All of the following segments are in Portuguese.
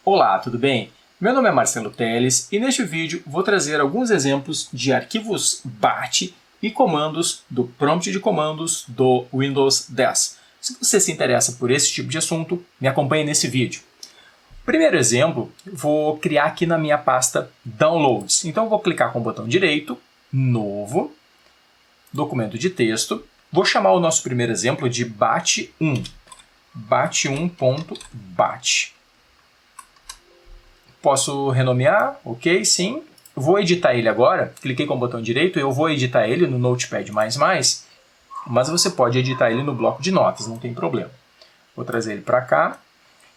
Olá, tudo bem? Meu nome é Marcelo Teles e neste vídeo vou trazer alguns exemplos de arquivos BAT e comandos do prompt de comandos do Windows 10. Se você se interessa por esse tipo de assunto, me acompanhe nesse vídeo. Primeiro exemplo, vou criar aqui na minha pasta Downloads. Então vou clicar com o botão direito, Novo, Documento de texto. Vou chamar o nosso primeiro exemplo de BAT1. BAT1.bat. Posso renomear? Ok, sim. Vou editar ele agora. Cliquei com o botão direito e eu vou editar ele no Notepad++, mas você pode editar ele no bloco de notas, não tem problema. Vou trazer ele para cá.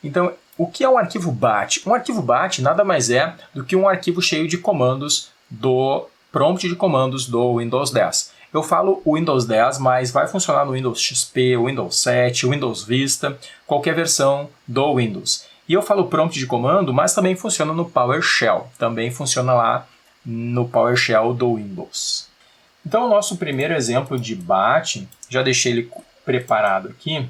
Então, o que é um arquivo BAT? Um arquivo BAT nada mais é do que um arquivo cheio de comandos do prompt de comandos do Windows 10. Eu falo Windows 10, mas vai funcionar no Windows XP, Windows 7, Windows Vista, qualquer versão do Windows. E eu falo prompt de comando, mas também funciona no PowerShell. Também funciona lá no PowerShell do Windows. Então, o nosso primeiro exemplo de BAT, já deixei ele preparado aqui.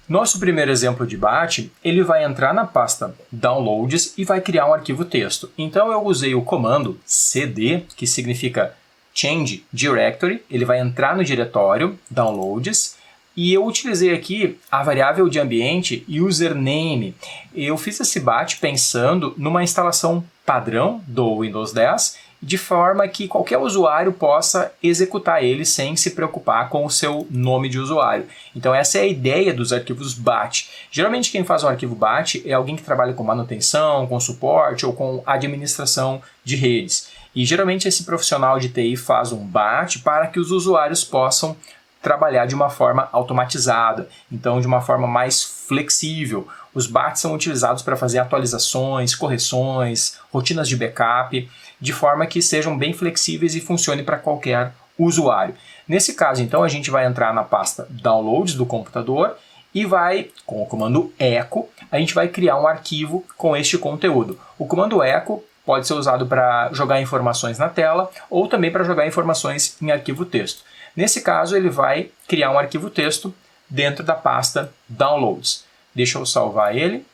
Nosso primeiro exemplo de BAT, ele vai entrar na pasta Downloads e vai criar um arquivo texto. Então, eu usei o comando cd, que significa Change Directory. Ele vai entrar no diretório Downloads. E eu utilizei aqui a variável de ambiente username. Eu fiz esse BAT pensando numa instalação padrão do Windows 10, de forma que qualquer usuário possa executar ele sem se preocupar com o seu nome de usuário. Então essa é a ideia dos arquivos BAT. Geralmente quem faz um arquivo BAT é alguém que trabalha com manutenção, com suporte ou com administração de redes. E geralmente esse profissional de TI faz um BAT para que os usuários possam trabalhar de uma forma automatizada, então de uma forma mais flexível. Os BATs são utilizados para fazer atualizações, correções, rotinas de backup, de forma que sejam bem flexíveis e funcionem para qualquer usuário. Nesse caso, então, a gente vai entrar na pasta Downloads do computador e vai, com o comando echo, a gente vai criar um arquivo com este conteúdo. O comando echo pode ser usado para jogar informações na tela ou também para jogar informações em arquivo texto. Nesse caso, ele vai criar um arquivo texto dentro da pasta Downloads. Deixa eu salvar ele.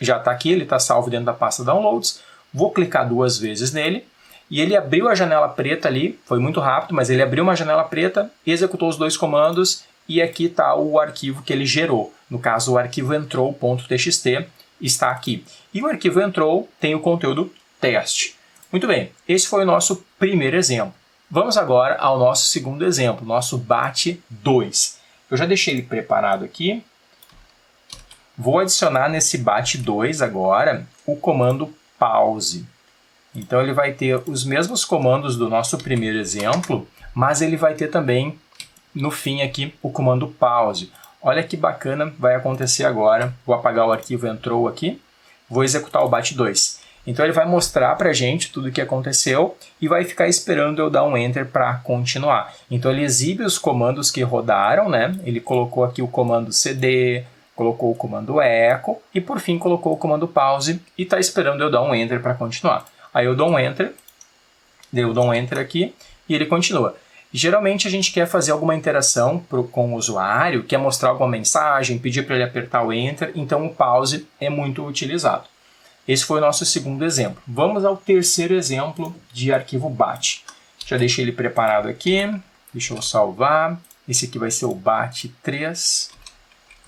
Já está aqui, ele está salvo dentro da pasta Downloads. Vou clicar duas vezes nele. E ele abriu a janela preta ali. Foi muito rápido, mas ele abriu uma janela preta, executou os dois comandos e aqui está o arquivo que ele gerou. No caso, o arquivo entrou.txt está aqui. E o arquivo entrou tem o conteúdo teste. Muito bem, esse foi o nosso primeiro exemplo. Vamos agora ao nosso segundo exemplo, nosso BAT2. Eu já deixei ele preparado aqui. Vou adicionar nesse BAT2 agora o comando pause. Então ele vai ter os mesmos comandos do nosso primeiro exemplo, mas ele vai ter também no fim aqui o comando pause. Olha que bacana vai acontecer agora. Vou apagar o arquivo entrou aqui, vou executar o BAT2. Então ele vai mostrar para a gente tudo o que aconteceu e vai ficar esperando eu dar um Enter para continuar. Então ele exibe os comandos que rodaram, né? Ele colocou aqui o comando cd, colocou o comando echo e por fim colocou o comando pause e está esperando eu dar um Enter para continuar. Aí eu dou um Enter aqui e ele continua. Geralmente a gente quer fazer alguma interação com o usuário, quer mostrar alguma mensagem, pedir para ele apertar o Enter, então o pause é muito utilizado. Esse foi o nosso segundo exemplo. Vamos ao terceiro exemplo de arquivo BAT. Já deixei ele preparado aqui. Deixa eu salvar. Esse aqui vai ser o BAT3.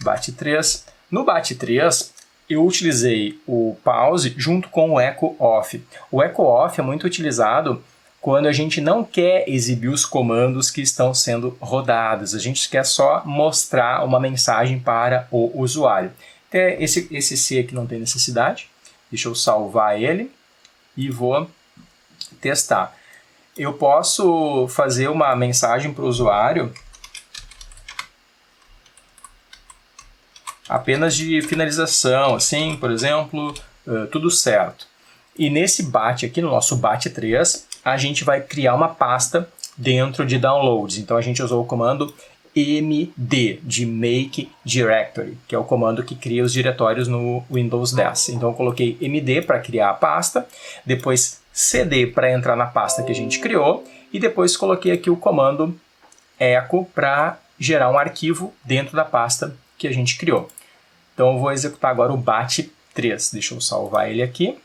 BAT3. No BAT3, eu utilizei o pause junto com o echo off. O echo off é muito utilizado quando a gente não quer exibir os comandos que estão sendo rodados. A gente quer só mostrar uma mensagem para o usuário. Até esse C aqui não tem necessidade. Deixa eu salvar ele e vou testar. Eu posso fazer uma mensagem para o usuário apenas de finalização, assim, por exemplo, tudo certo. E nesse BAT aqui, no nosso BAT3, a gente vai criar uma pasta dentro de Downloads. Então a gente usou o comando md, de Make Directory, que é o comando que cria os diretórios no Windows 10. Então eu coloquei md para criar a pasta, depois cd para entrar na pasta que a gente criou, e depois coloquei aqui o comando echo para gerar um arquivo dentro da pasta que a gente criou. Então eu vou executar agora o bat3. Deixa eu salvar ele aqui.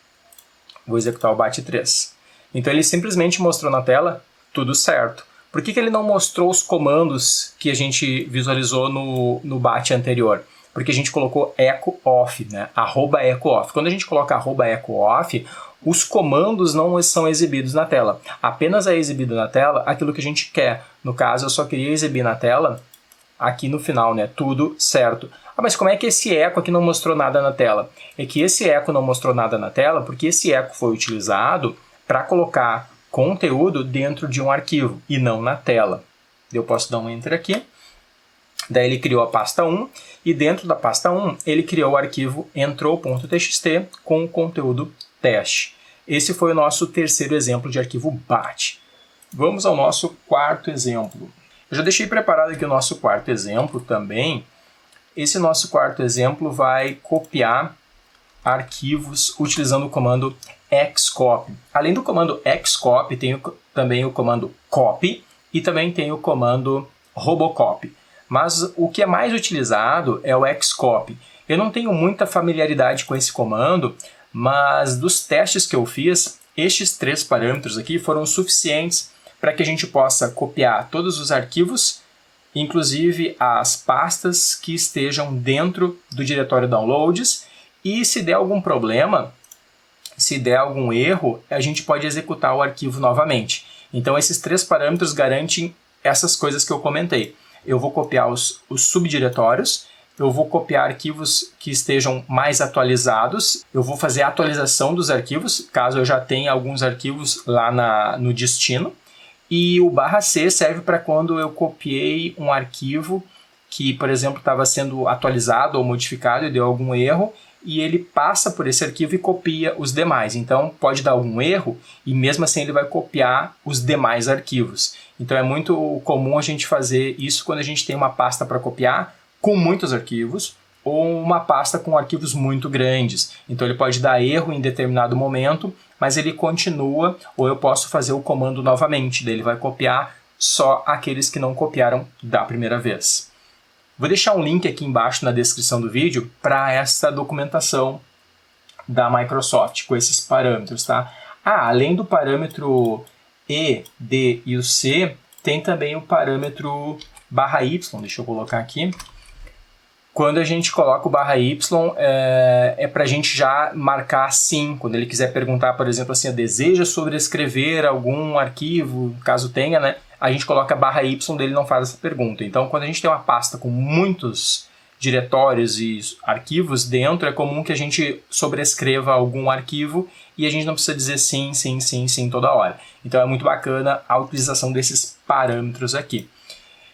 Vou executar o bat3. Então ele simplesmente mostrou na tela tudo certo. Por que ele não mostrou os comandos que a gente visualizou no bat anterior? Porque a gente colocou echo off, né? @echo off. Quando a gente coloca @echo off, os comandos não são exibidos na tela. Apenas é exibido na tela aquilo que a gente quer. No caso, eu só queria exibir na tela aqui no final, né? Tudo certo. Ah, mas como é que esse eco aqui não mostrou nada na tela? É que esse eco não mostrou nada na tela porque esse eco foi utilizado para colocar conteúdo dentro de um arquivo e não na tela. Eu posso dar um enter aqui. Daí ele criou a pasta 1 e dentro da pasta 1 ele criou o arquivo entrou.txt com o conteúdo teste. Esse foi o nosso terceiro exemplo de arquivo bat. Vamos ao nosso quarto exemplo. Eu já deixei preparado aqui o nosso quarto exemplo também. Esse nosso quarto exemplo vai copiar arquivos utilizando o comando xcopy. Além do comando xcopy, tem também o comando copy e também tem o comando robocopy. Mas o que é mais utilizado é o xcopy. Eu não tenho muita familiaridade com esse comando, mas dos testes que eu fiz, estes 3 parâmetros aqui foram suficientes para que a gente possa copiar todos os arquivos, inclusive as pastas que estejam dentro do diretório downloads, e se der algum problema, se der algum erro, a gente pode executar o arquivo novamente. Então esses 3 parâmetros garantem essas coisas que eu comentei. Eu vou copiar os subdiretórios, eu vou copiar arquivos que estejam mais atualizados, eu vou fazer a atualização dos arquivos, caso eu já tenha alguns arquivos lá no destino, e o /C serve para quando eu copiei um arquivo que, por exemplo, estava sendo atualizado ou modificado e deu algum erro, e ele passa por esse arquivo e copia os demais. Então, pode dar algum erro e mesmo assim ele vai copiar os demais arquivos. Então, é muito comum a gente fazer isso quando a gente tem uma pasta para copiar com muitos arquivos ou uma pasta com arquivos muito grandes. Então, ele pode dar erro em determinado momento, mas ele continua, ou eu posso fazer o comando novamente. Daí ele vai copiar só aqueles que não copiaram da primeira vez. Vou deixar um link aqui embaixo na descrição do vídeo para essa documentação da Microsoft com esses parâmetros, tá? Além do parâmetro E, D e o C, tem também o parâmetro /Y, deixa eu colocar aqui. Quando a gente coloca o /Y, é para a gente já marcar sim. Quando ele quiser perguntar, por exemplo, assim, deseja sobrescrever algum arquivo, caso tenha, né? A gente coloca /Y, dele não faz essa pergunta. Então, quando a gente tem uma pasta com muitos diretórios e arquivos dentro, é comum que a gente sobrescreva algum arquivo e a gente não precisa dizer sim, sim, sim, sim toda hora. Então, é muito bacana a utilização desses parâmetros aqui.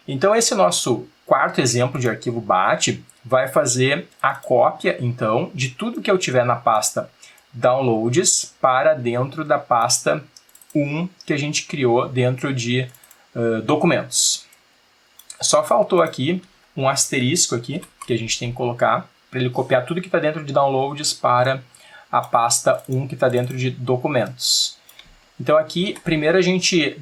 Então, esse nosso quarto exemplo de arquivo bat vai fazer a cópia, então, de tudo que eu tiver na pasta downloads para dentro da pasta 1 que a gente criou dentro de documentos. Só faltou aqui um asterisco aqui, que a gente tem que colocar para ele copiar tudo que está dentro de downloads para a pasta 1 que está dentro de documentos. Então aqui, primeiro a gente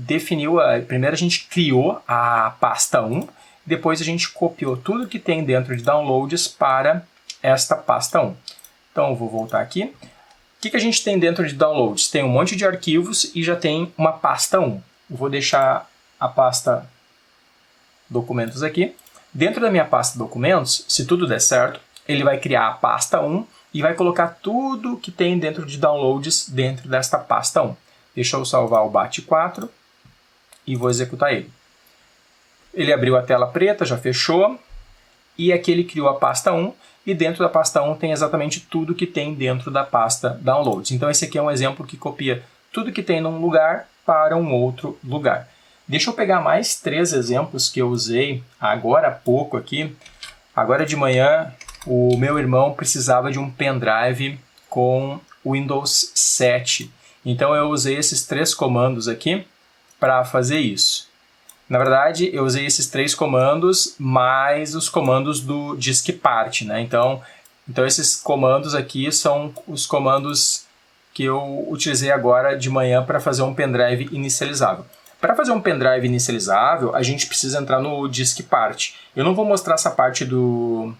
criou a pasta 1, depois a gente copiou tudo que tem dentro de downloads para esta pasta 1. Então eu vou voltar aqui. O que a gente tem dentro de downloads? Tem um monte de arquivos e já tem uma pasta 1. Eu vou deixar a pasta documentos aqui. Dentro da minha pasta documentos, se tudo der certo, ele vai criar a pasta 1 e vai colocar tudo que tem dentro de downloads dentro desta pasta 1. Deixa eu salvar o bat4 e vou executar ele. Ele abriu a tela preta, já fechou, e aqui ele criou a pasta 1, e dentro da pasta 1 tem exatamente tudo que tem dentro da pasta downloads. Então esse aqui é um exemplo que copia tudo que tem num lugar para um outro lugar. Deixa eu pegar mais 3 exemplos que eu usei agora há pouco aqui. Agora de manhã, o meu irmão precisava de um pendrive com Windows 7. Então eu usei esses 3 comandos aqui para fazer isso. Na verdade, eu usei esses 3 comandos mais os comandos do diskpart, né? Então esses comandos aqui são os comandos que eu utilizei agora de manhã para fazer um pendrive inicializável. Para fazer um pendrive inicializável, a gente precisa entrar no diskpart. Eu não vou mostrar essa parte do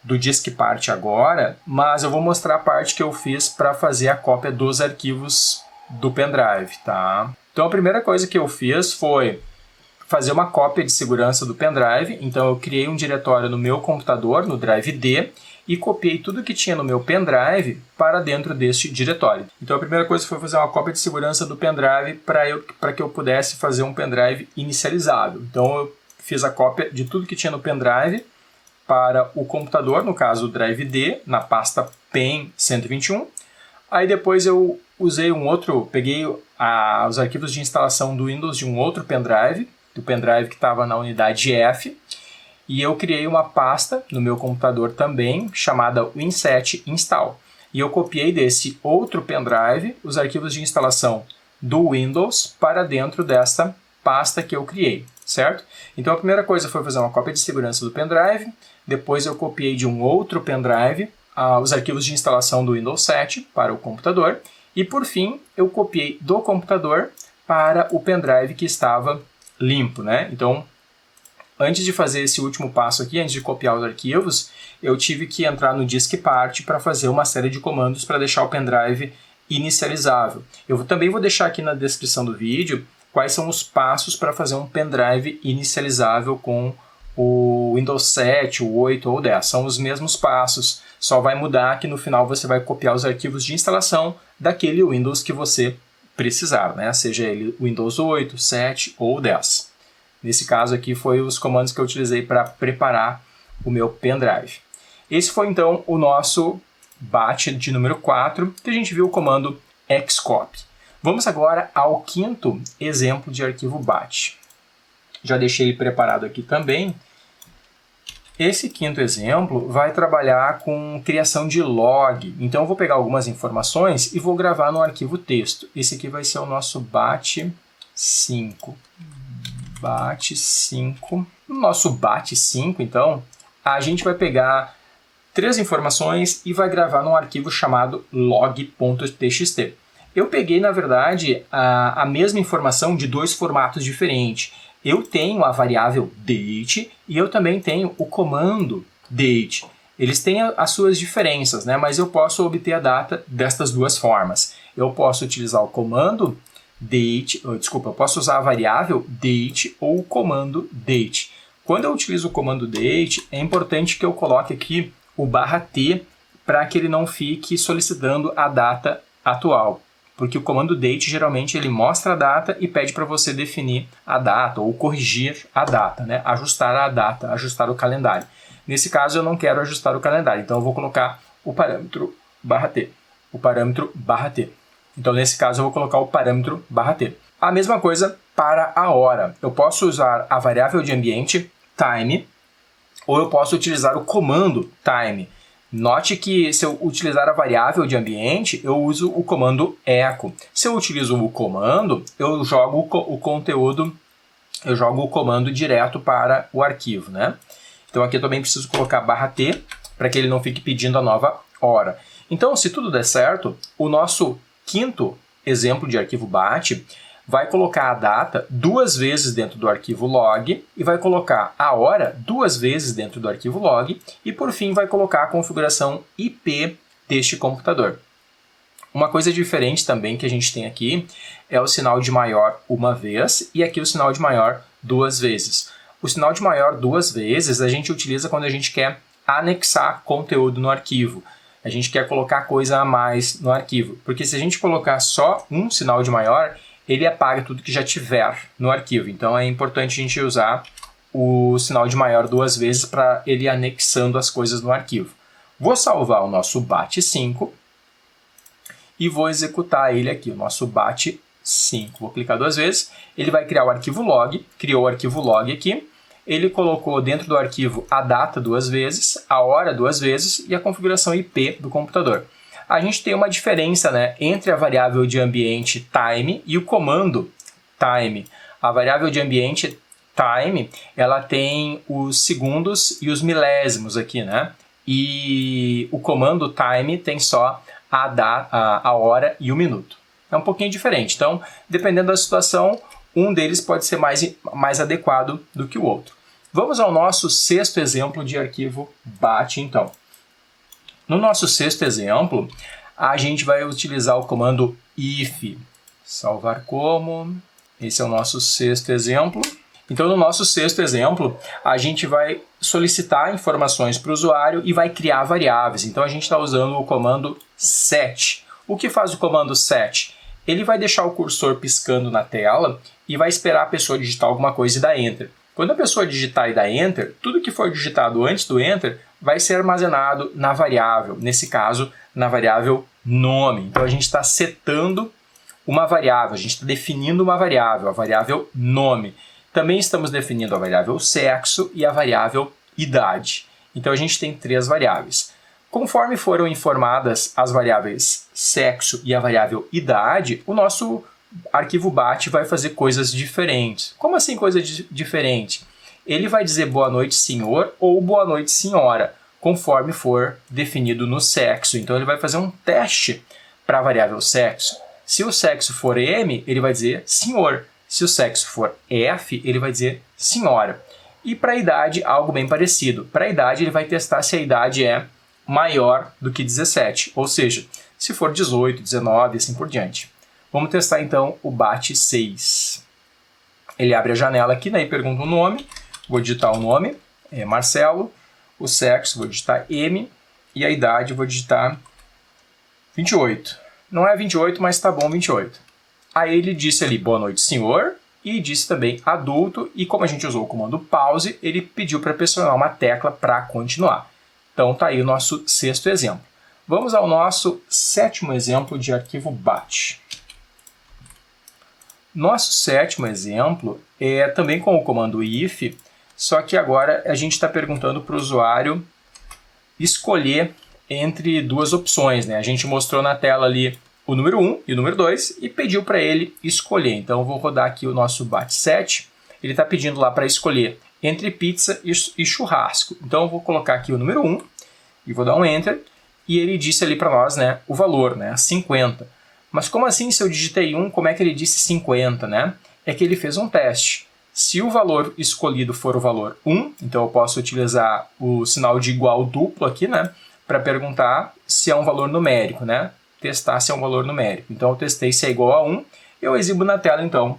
do DiskPart agora, mas eu vou mostrar a parte que eu fiz para fazer a cópia dos arquivos do pendrive, tá? Então a primeira coisa que eu fiz foi fazer uma cópia de segurança do pendrive. Então eu criei um diretório no meu computador, no drive D, e copiei tudo que tinha no meu pendrive para dentro deste diretório. Então a primeira coisa foi fazer uma cópia de segurança do pendrive para que eu pudesse fazer um pendrive inicializável. Então eu fiz a cópia de tudo que tinha no pendrive para o computador, no caso o drive D, na pasta PEN 121. Aí depois eu usei peguei os arquivos de instalação do Windows de um outro pendrive, do pendrive que estava na unidade F, e eu criei uma pasta no meu computador também, chamada Win7 Install. E eu copiei desse outro pendrive os arquivos de instalação do Windows para dentro desta pasta que eu criei, certo? Então a primeira coisa foi fazer uma cópia de segurança do pendrive, depois eu copiei de um outro pendrive os arquivos de instalação do Windows 7 para o computador, e por fim eu copiei do computador para o pendrive que estava limpo, né? Então, antes de fazer esse último passo aqui, antes de copiar os arquivos, eu tive que entrar no DiskPart para fazer uma série de comandos para deixar o pendrive inicializável. Eu também vou deixar aqui na descrição do vídeo quais são os passos para fazer um pendrive inicializável com o Windows 7, o 8 ou 10. São os mesmos passos, só vai mudar que no final você vai copiar os arquivos de instalação daquele Windows que você precisar, né? Seja ele Windows 8, 7 ou 10. Nesse caso aqui foi os comandos que eu utilizei para preparar o meu pendrive. Esse foi então o nosso BAT de número 4, que a gente viu o comando xcopy. Vamos agora ao quinto exemplo de arquivo BAT. Já deixei ele preparado aqui também. Esse quinto exemplo vai trabalhar com criação de log. Então eu vou pegar algumas informações e vou gravar no arquivo texto. Esse aqui vai ser o nosso BAT5. BAT5. No nosso BAT5, então, a gente vai pegar 3 informações e vai gravar num arquivo chamado log.txt. Eu peguei, na verdade, a mesma informação de 2 formatos diferentes. Eu tenho a variável date e eu também tenho o comando date. Eles têm as suas diferenças, né? Mas eu posso obter a data destas 2 formas. Eu posso utilizar o comando date, eu posso usar a variável date ou o comando date. Quando eu utilizo o comando date, é importante que eu coloque aqui o /t para que ele não fique solicitando a data atual. Porque o comando date, geralmente, ele mostra a data e pede para você definir a data ou corrigir a data, né? Ajustar a data, ajustar o calendário. Nesse caso, eu não quero ajustar o calendário, então eu vou colocar o parâmetro /t. O parâmetro /t. Então, nesse caso, eu vou colocar o parâmetro /t. A mesma coisa para a hora. Eu posso usar a variável de ambiente, time, ou eu posso utilizar o comando time. Note que se eu utilizar a variável de ambiente, eu uso o comando echo. Se eu utilizo o comando, eu jogo o conteúdo, eu jogo o comando direto para o arquivo, né? Então aqui eu também preciso colocar /t para que ele não fique pedindo a nova hora. Então, se tudo der certo, o nosso quinto exemplo de arquivo BAT vai colocar a data 2 vezes dentro do arquivo log e vai colocar a hora 2 vezes dentro do arquivo log e, por fim, vai colocar a configuração IP deste computador. Uma coisa diferente também que a gente tem aqui é o sinal de maior uma vez e aqui o sinal de maior 2 vezes. O sinal de maior 2 vezes a gente utiliza quando a gente quer anexar conteúdo no arquivo. A gente quer colocar coisa a mais no arquivo, porque se a gente colocar só um sinal de maior, ele apaga tudo que já tiver no arquivo. Então é importante a gente usar o sinal de maior 2 vezes para ele ir anexando as coisas no arquivo. Vou salvar o nosso BAT5 e vou executar ele aqui, o nosso BAT5. Vou clicar 2 vezes, ele vai criar o arquivo log, criou o arquivo log aqui, ele colocou dentro do arquivo a data 2 vezes, a hora 2 vezes e a configuração IP do computador. A gente tem uma diferença, né, entre a variável de ambiente time e o comando time. A variável de ambiente time, ela tem os segundos e os milésimos aqui, né? E o comando time tem só a hora e o minuto. É um pouquinho diferente. Então, dependendo da situação, um deles pode ser mais adequado do que o outro. Vamos ao nosso sexto exemplo de arquivo BAT, então. No nosso sexto exemplo, a gente vai utilizar o comando if. Salvar como. Esse é o nosso sexto exemplo. Então, no nosso sexto exemplo, a gente vai solicitar informações para o usuário e vai criar variáveis. Então, a gente está usando o comando set. O que faz o comando set? Ele vai deixar o cursor piscando na tela e vai esperar a pessoa digitar alguma coisa e dar Enter. Quando a pessoa digitar e dar Enter, tudo que for digitado antes do Enter vai ser armazenado na variável, nesse caso, na variável nome. Então, a gente está setando uma variável, a gente está definindo uma variável, a variável nome. Também estamos definindo a variável sexo e a variável idade. Então, a gente tem 3 variáveis. Conforme foram informadas as variáveis sexo e a variável idade, o nosso arquivo BAT vai fazer coisas diferentes. Como assim coisa diferente? Ele vai dizer boa noite, senhor, ou boa noite, senhora, conforme for definido no sexo. Então, ele vai fazer um teste para a variável sexo. Se o sexo for M, ele vai dizer senhor. Se o sexo for F, ele vai dizer senhora. E para a idade, algo bem parecido. Para a idade, ele vai testar se a idade é maior do que 17, ou seja, se for 18, 19 e assim por diante. Vamos testar então o BAT 6. Ele abre a janela aqui, daí pergunta o nome, vou digitar o nome, é Marcelo, o sexo, vou digitar M, e a idade vou digitar 28. Não é 28, mas tá bom 28. Aí ele disse ali, boa noite, senhor, e disse também adulto, e como a gente usou o comando pause, ele pediu para pressionar uma tecla para continuar. Então tá aí o nosso sexto exemplo. Vamos ao nosso sétimo exemplo de arquivo BAT. Nosso sétimo exemplo é também com o comando if, só que agora a gente está perguntando para o usuário escolher entre 2 opções, né? A gente mostrou na tela ali o número 1 e o número 2 e pediu para ele escolher. Então eu vou rodar aqui o nosso BAT 7. Ele está pedindo lá para escolher entre pizza e churrasco. Então eu vou colocar aqui o número 1 e vou dar um Enter. E ele disse ali para nós, né, o valor, né, 50. Mas como assim, se eu digitei 1, como é que ele disse 50, né? É que ele fez um teste. Se o valor escolhido for o valor 1, então eu posso utilizar o sinal de igual duplo aqui, né, para perguntar se é um valor numérico, né? Testar se é um valor numérico. Então eu testei se é igual a 1, eu exibo na tela então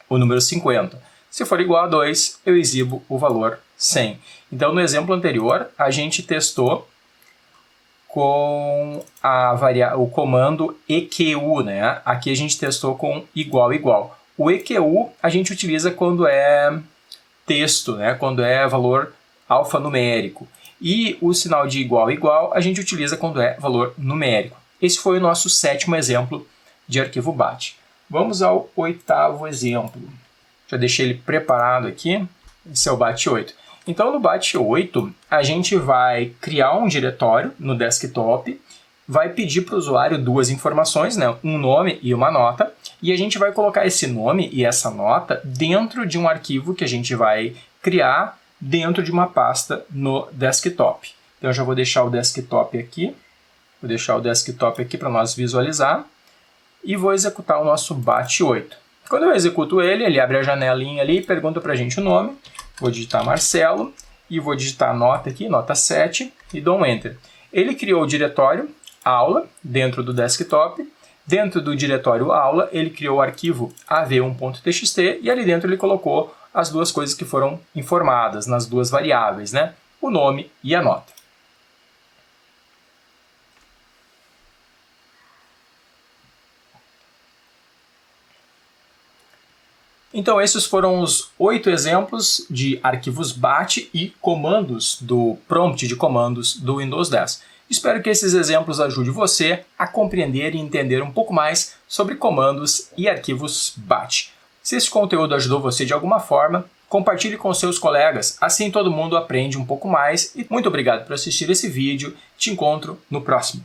o número 50. Se for igual a 2, eu exibo o valor 100. Então no exemplo anterior, a gente testou com o comando EQU, né? Aqui a gente testou com igual, igual. O EQU a gente utiliza quando é texto, né? Quando é valor alfanumérico. E o sinal de igual, igual a gente utiliza quando é valor numérico. Esse foi o nosso sétimo exemplo de arquivo BAT. Vamos ao oitavo exemplo. Já deixei ele preparado aqui. Esse é o BAT 8. Então, no BAT 8, a gente vai criar um diretório no desktop, vai pedir para o usuário 2 informações, né? Um nome e uma nota, e a gente vai colocar esse nome e essa nota dentro de um arquivo que a gente vai criar dentro de uma pasta no desktop. Então, eu já vou deixar o desktop aqui. Vou deixar o desktop aqui para nós visualizar e vou executar o nosso BAT 8. Quando eu executo ele, ele abre a janelinha ali e pergunta para a gente o nome. Vou digitar Marcelo e vou digitar a nota aqui, nota 7, e dou um Enter. Ele criou o diretório aula dentro do desktop. Dentro do diretório aula, ele criou o arquivo av1.txt e ali dentro ele colocou as 2 coisas que foram informadas nas 2 variáveis, né? O nome e a nota. Então, esses foram os 8 exemplos de arquivos BAT e comandos do prompt de comandos do Windows 10. Espero que esses exemplos ajudem você a compreender e entender um pouco mais sobre comandos e arquivos BAT. Se esse conteúdo ajudou você de alguma forma, compartilhe com seus colegas, assim todo mundo aprende um pouco mais. E muito obrigado por assistir esse vídeo. Te encontro no próximo.